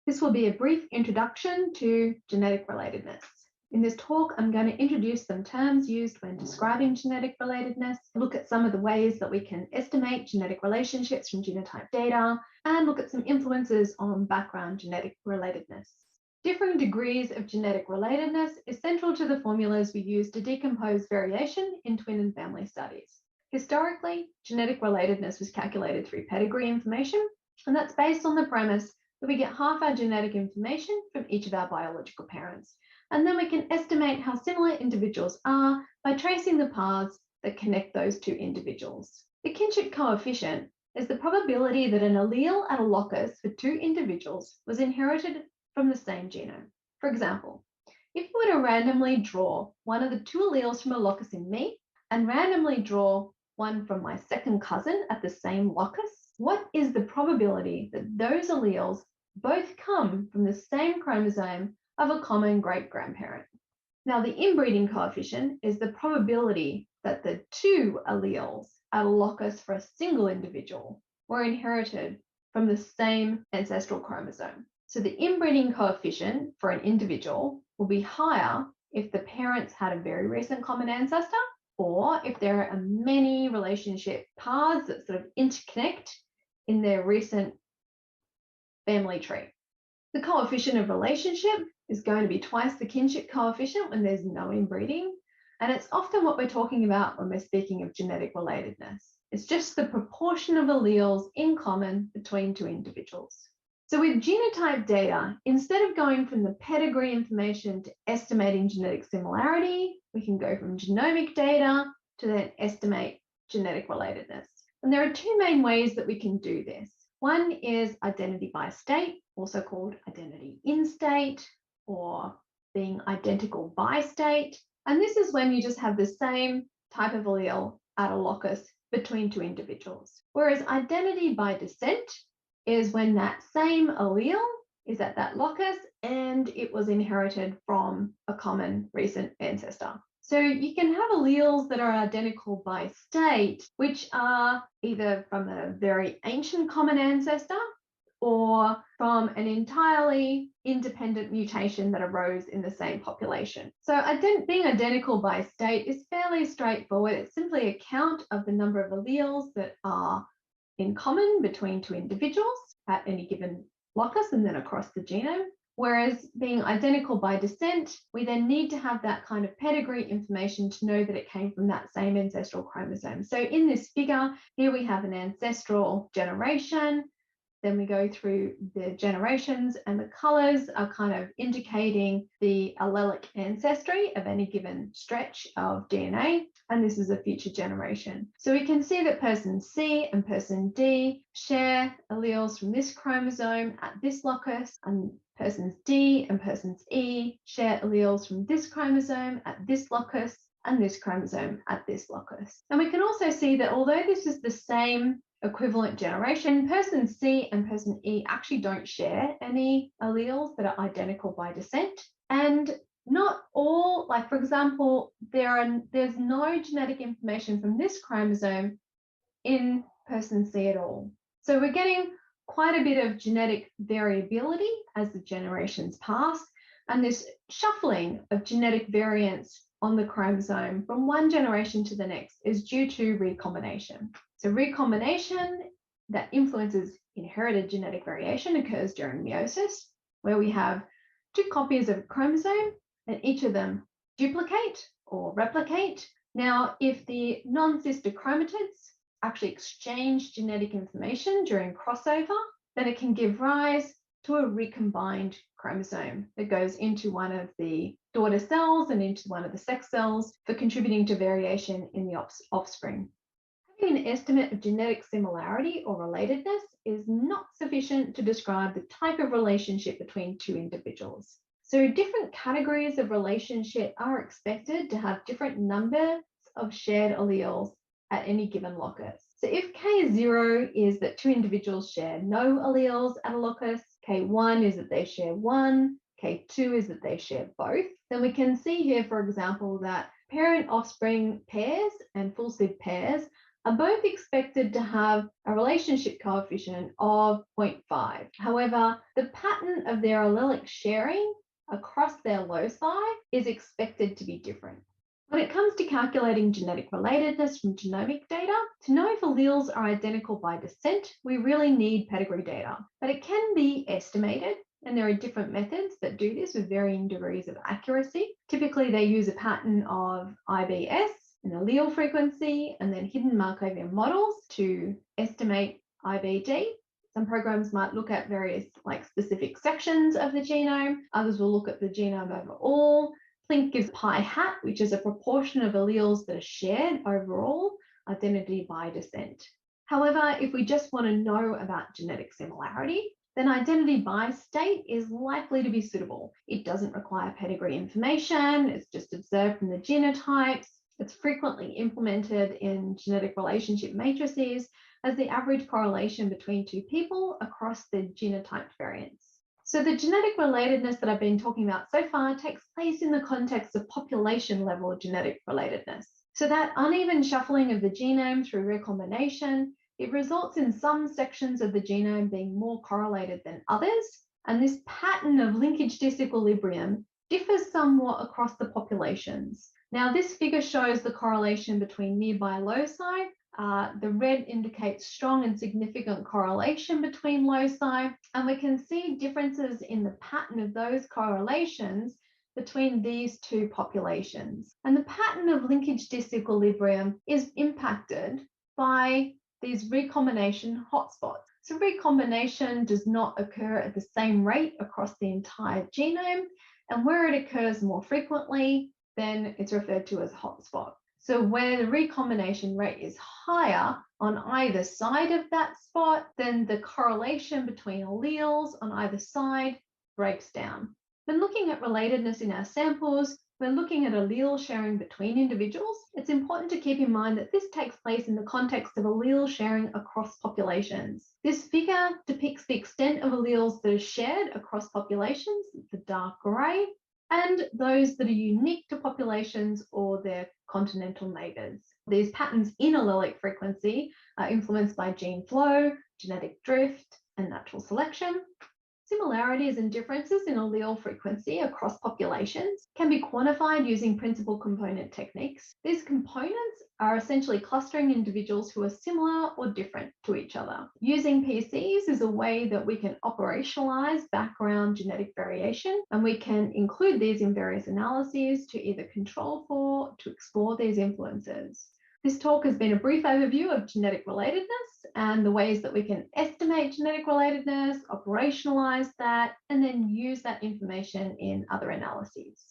This will be a brief introduction to genetic relatedness. In this talk, I'm going to introduce some terms used when describing genetic relatedness, look at some of the ways that we can estimate genetic relationships from genotype data, and look at some influences on background genetic relatedness. Differing degrees of genetic relatedness is central to the formulas we use to decompose variation in twin and family studies. Historically, genetic relatedness was calculated through pedigree information, and that's based on the premise that we get half our genetic information from each of our biological parents. And then we can estimate how similar individuals are by tracing the paths that connect those two individuals. The kinship coefficient is the probability that an allele at a locus for two individuals was inherited from the same genome. For example, if you were to randomly draw one of the two alleles from a locus in me and randomly draw one from my second cousin at the same locus, what is the probability that those alleles both come from the same chromosome of a common great-grandparent? Now, the inbreeding coefficient is the probability that the two alleles at a locus for a single individual were inherited from the same ancestral chromosome. So the inbreeding coefficient for an individual will be higher if the parents had a very recent common ancestor, or if there are many relationship paths that sort of interconnect in their recent family tree. The coefficient of relationship is going to be twice the kinship coefficient when there's no inbreeding, and it's often what we're talking about when we're speaking of genetic relatedness. It's just the proportion of alleles in common between two individuals. So with genotype data, instead of going from the pedigree information to estimating genetic similarity, we can go from genomic data to then estimate genetic relatedness. And there are two main ways that we can do this. One is identity by state, also called identity in state, or being identical by state. And this is when you just have the same type of allele at a locus between two individuals. Whereas identity by descent is when that same allele is at that locus and it was inherited from a common recent ancestor. So you can have alleles that are identical by state, which are either from a very ancient common ancestor or from an entirely independent mutation that arose in the same population. So being identical by state is fairly straightforward. It's simply a count of the number of alleles that are in common between two individuals at any given locus and then across the genome. Whereas being identical by descent, we then need to have that kind of pedigree information to know that it came from that same ancestral chromosome. So in this figure, here we have an ancestral generation. Then we go through the generations, and the colors are kind of indicating the allelic ancestry of any given stretch of DNA. And this is a future generation. So we can see that person C and person D share alleles from this chromosome at this locus, and persons D and persons E share alleles from this chromosome at this locus and this chromosome at this locus. And we can also see that although this is the same equivalent generation, person C and person E actually don't share any alleles that are identical by descent. And not all, like for example, there's no genetic information from this chromosome in person C at all. So we're getting quite a bit of genetic variability as the generations pass, and this shuffling of genetic variants on the chromosome from one generation to the next is due to recombination. So recombination that influences inherited genetic variation occurs during meiosis, where we have two copies of a chromosome and each of them duplicate or replicate. Now, if the non-sister chromatids actually exchange genetic information during crossover, then it can give rise to a recombined chromosome that goes into one of the daughter cells and into one of the sex cells for contributing to variation in the offspring. Having an estimate of genetic similarity or relatedness is not sufficient to describe the type of relationship between two individuals. So different categories of relationship are expected to have different numbers of shared alleles at any given locus. So if K0 is that two individuals share no alleles at a locus, K1 is that they share one, K2 is that they share both, then we can see here, for example, that parent-offspring pairs and full SID pairs are both expected to have a relationship coefficient of 0.5. However, the pattern of their allelic sharing across their loci is expected to be different. When it comes to calculating genetic relatedness from genomic data, to know if alleles are identical by descent, we really need pedigree data. But it can be estimated, and there are different methods that do this with varying degrees of accuracy. Typically, they use a pattern of IBS, an allele frequency, and then hidden Markovian models to estimate IBD. Some programs might look at various specific sections of the genome. Others will look at the genome overall. Link gives pi hat, which is a proportion of alleles that are shared overall, identity by descent. However, if we just want to know about genetic similarity, then identity by state is likely to be suitable. It doesn't require pedigree information. It's just observed from the genotypes. It's frequently implemented in genetic relationship matrices as the average correlation between two people across the genotyped variants. So the genetic relatedness that I've been talking about so far takes place in the context of population-level genetic relatedness. So that uneven shuffling of the genome through recombination, it results in some sections of the genome being more correlated than others, and this pattern of linkage disequilibrium differs somewhat across the populations. Now, this figure shows the correlation between nearby loci. The red indicates strong and significant correlation between loci, and we can see differences in the pattern of those correlations between these two populations. And the pattern of linkage disequilibrium is impacted by these recombination hotspots. So recombination does not occur at the same rate across the entire genome, and where it occurs more frequently, then it's referred to as a hotspot. So where the recombination rate is higher on either side of that spot, then the correlation between alleles on either side breaks down. When looking at relatedness in our samples, we're looking at allele sharing between individuals. It's important to keep in mind that this takes place in the context of allele sharing across populations. This figure depicts the extent of alleles that are shared across populations, the dark grey, and those that are unique to populations or their continental neighbours. These patterns in allelic frequency are influenced by gene flow, genetic drift, and natural selection. Similarities and differences in allele frequency across populations can be quantified using principal component techniques. These components are essentially clustering individuals who are similar or different to each other. Using PCs is a way that we can operationalize background genetic variation, and we can include these in various analyses to either control for, to explore these influences. This talk has been a brief overview of genetic relatedness and the ways that we can estimate genetic relatedness, operationalize that, and then use that information in other analyses.